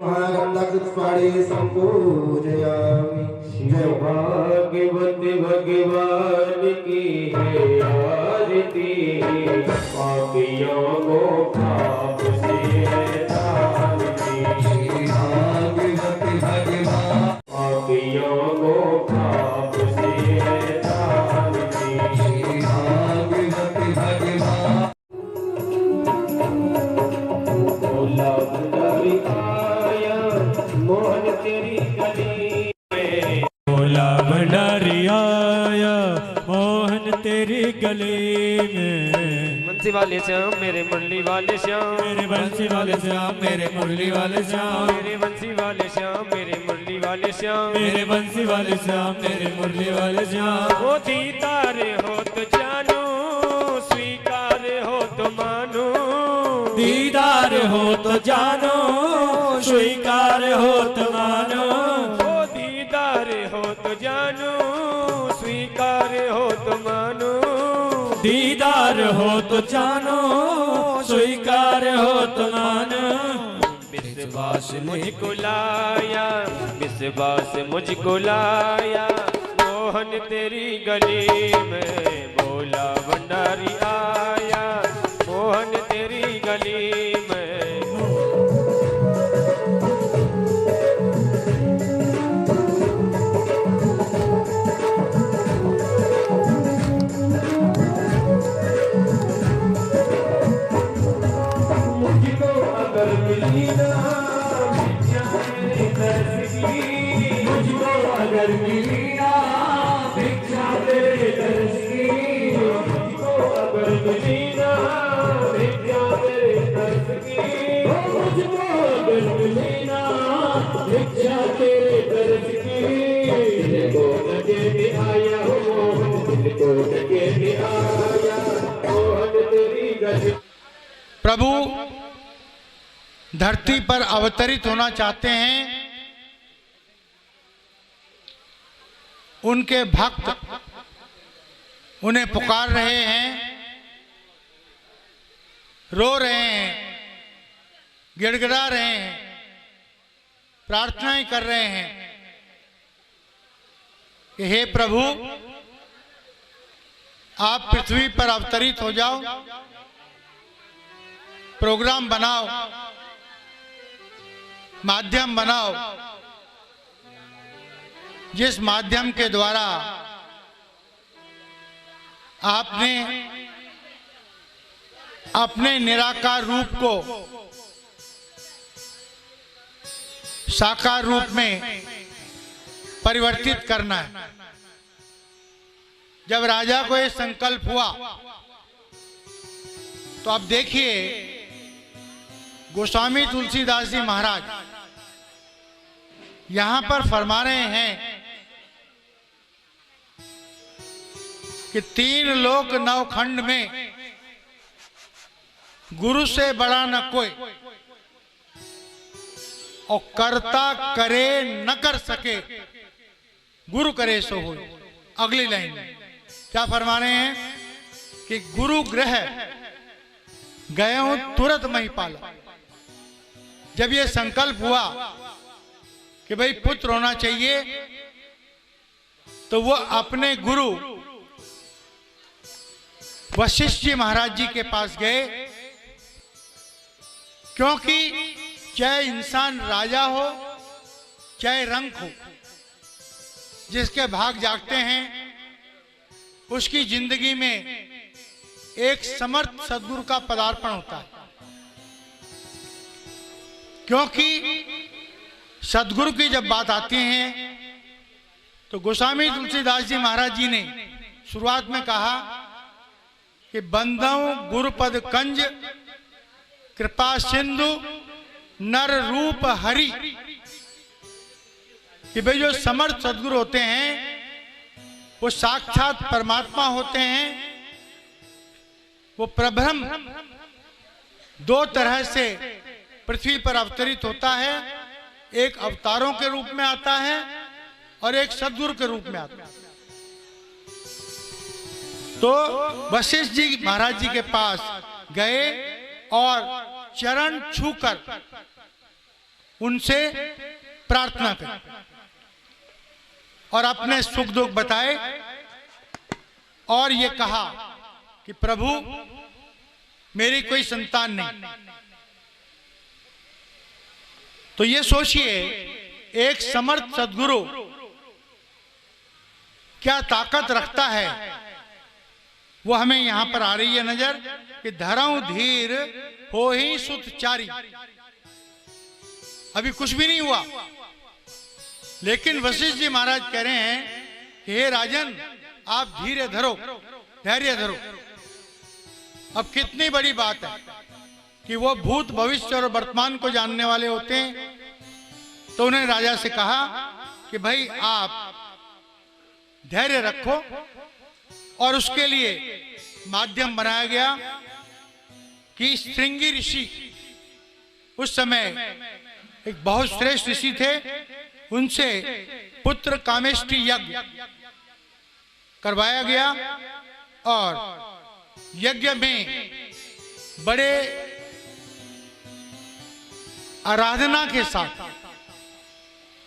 महागंधपुष्पाणि संपूजयामि। जय भाग्यवती भगवान की है आरती, पापियों को पाप से तारती। भाग्यवती भगवान पापियों को पाप से तारती। भाग्यवती भगवान भोला भंडारी आया मोहन तेरी गली में। भोला भंडारी आया मोहन तेरी गली में। बंसी वाले श्याम मेरे मुरली वाले श्याम, मेरे बंसी वाले श्याम मेरे मुरली वाले श्याम, मेरे बंसी वाले श्याम मेरे मुरली वाले श्याम, मेरे बंसी वाले श्याम मेरे मुरली वाले श्याम। ओ दीदार हो तो जानो, स्वीकार हो तो मानो। दीदार हो तो जानो, स्वीकार हो तो मानो। ओ दीदार हो तो जानो, स्वीकार हो तो मानो। दीदार हो तो जानो, स्वीकार हो तो मानो। विश्वास मुझको लाया, विश्वास मुझको लाया मोहन तेरी गली में। भोला भंडारी आया मोहन तेरी गली में। मुझको अगर मिली ना भिक्षा तेरे दर्श की, मुझको अगर मिली ना भिक्षा तेरे दर्श की, मुझको अगर मिली ना भिक्षा तेरे दर्श की, मुझको अगर मिली ना भिक्षा तेरे दर्श की। दिल को लगे भी आया हो मोहन, दिल को लगे भी आया मोहन तेरी गली। प्रभु धरती पर अवतरित होना चाहते हैं। उनके भक्त उन्हें पुकार रहे हैं, रो रहे हैं, गिड़गिड़ा रहे हैं, प्रार्थनाएं कर रहे हैं कि हे प्रभु आप पृथ्वी पर अवतरित हो जाओ, प्रोग्राम बनाओ, माध्यम बनाओ, जिस माध्यम के द्वारा आपने अपने निराकार रूप को साकार रूप में परिवर्तित करना है। जब राजा को यह संकल्प हुआ तो अब देखिए गोस्वामी तुलसीदास जी महाराज यहां पर फरमा रहे हैं कि 3 लोक 9 खंड में गुरु से बड़ा न कोई, और कर्ता करे न कर सके गुरु करे सो हो। अगली लाइन क्या फरमा रहे हैं कि गुरु ग्रह गए हूं तुरंत महिपाला। जब ये संकल्प हुआ कि भाई पुत्र होना चाहिए तो वो अपने गुरु वशिष्ठ जी महाराज जी के पास गए, क्योंकि चाहे इंसान राजा हो चाहे रंक हो, जिसके भाग जागते हैं उसकी जिंदगी में एक समर्थ सद्गुरु का पदार्पण होता है। क्योंकि सद्गुरु की जब बात आती है तो गोस्वामी तुलसीदास जी महाराज जी ने शुरुआत में कहा कि बंदौ गुरुपद कंज कृपा सिंधु नर रूप हरि, कि भाई जो समर्थ सद्गुरु होते हैं वो साक्षात परमात्मा होते हैं। वो प्रब्रह्म 2 तरह से पृथ्वी पर अवतरित होता है, एक अवतारों के रूप में आता है और एक सद्गुरु के रूप में आता है। तो वशिष्ठ जी महाराज जी के पास गए और चरण छूकर उनसे प्रार्थना करी और अपने सुख दुख बताए और ये कहा कि प्रभु मेरी कोई संतान नहीं। तो ये सोचिए एक समर्थ सद्गुरु क्या ताकत रखता है, वो हमें यहां पर आ रही है नजर कि धरऊं धीर हो ही सुतचारी। अभी कुछ भी नहीं हुआ, लेकिन वशिष्ठ जी महाराज कह रहे हैं कि हे राजन आप धीरे धरो, धैर्य धरो। अब कितनी बड़ी बात है कि वो भूत भविष्य और वर्तमान को जानने वाले होते हैं। तो उन्हें राजा से कहा कि भाई आप धैर्य रखो, और उसके लिए माध्यम बनाया गया कि श्रृंगी ऋषि उस समय एक बहुत श्रेष्ठ ऋषि थे, उनसे पुत्र कामेष्टि यज्ञ करवाया गया और यज्ञ में बड़े आराधना के साथ,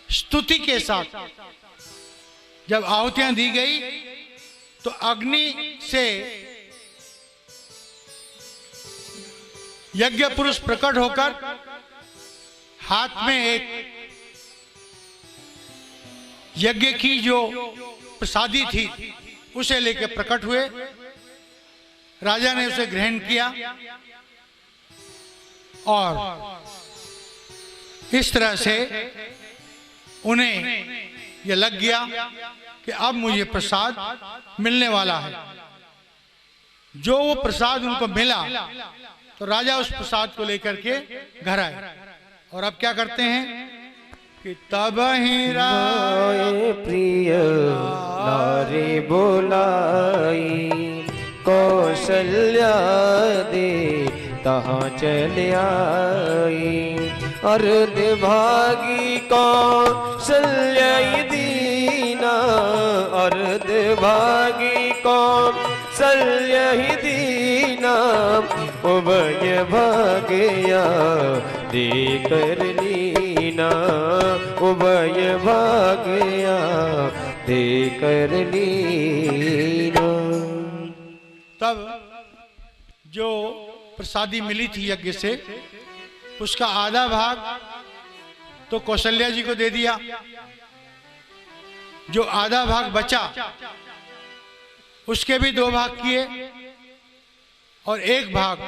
स्तुति के साथ जब आहुतियां दी गई तो अग्नि से यज्ञ पुरुष प्रकट होकर हाथ में एक यज्ञ की जो प्रसादी थी उसे लेकर प्रकट हुए। राजा ने उसे ग्रहण किया और इस तरह से उन्हें यह लग गया कि अब मुझे प्रसाद मिलने वाला है। जो वो प्रसाद उनको मिला तो राजा उस प्रसाद को लेकर के घर आए। और अब क्या करते हैं कि तब ही राय प्रिय नारी बोलाई, कौशल्या दे तहाँ चल आई। अर्ध भागी कौशल्या दीना, अर्ध भागी कौशल्या दीना। उभय भाग्या दे कर लीना, उभय भाग्या दे कर लीना। तब जो प्रसादी मिली थी यज्ञ से उसका आधा भाग तो कौशल्या जी को दे दिया, जो आधा भाग बचा उसके भी 2 भाग किए और 1 भाग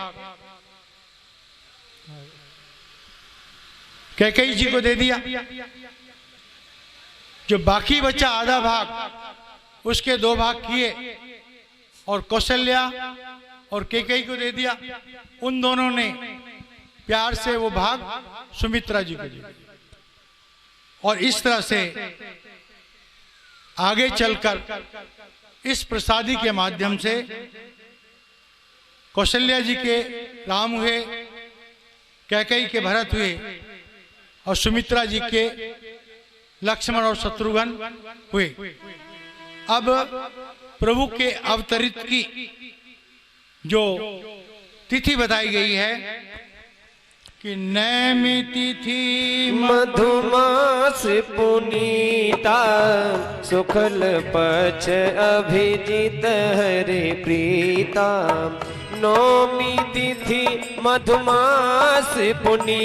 कैकेयी जी को दे दिया। जो बाकी बचा आधा भाग उसके 2 भाग किए और कौशल्या और कैकेयी को दे दिया। उन दोनों ने प्यार से वो भाग सुमित्रा जी को दिया। और इस तरह से आगे चलकर इस प्रसादी के माध्यम से कौशल्या जी के राम हुए, कैकेयी के भरत हुए और सुमित्रा जी के लक्ष्मण और शत्रुघ्न हुए। अब प्रभु के अवतरित की जो तिथि बताई गई है कि नैमी तिथि मधुमास पुनीता, सुखल पक्ष अभिजित हरि प्रीता। नौमी तिथि मधुमास पुनी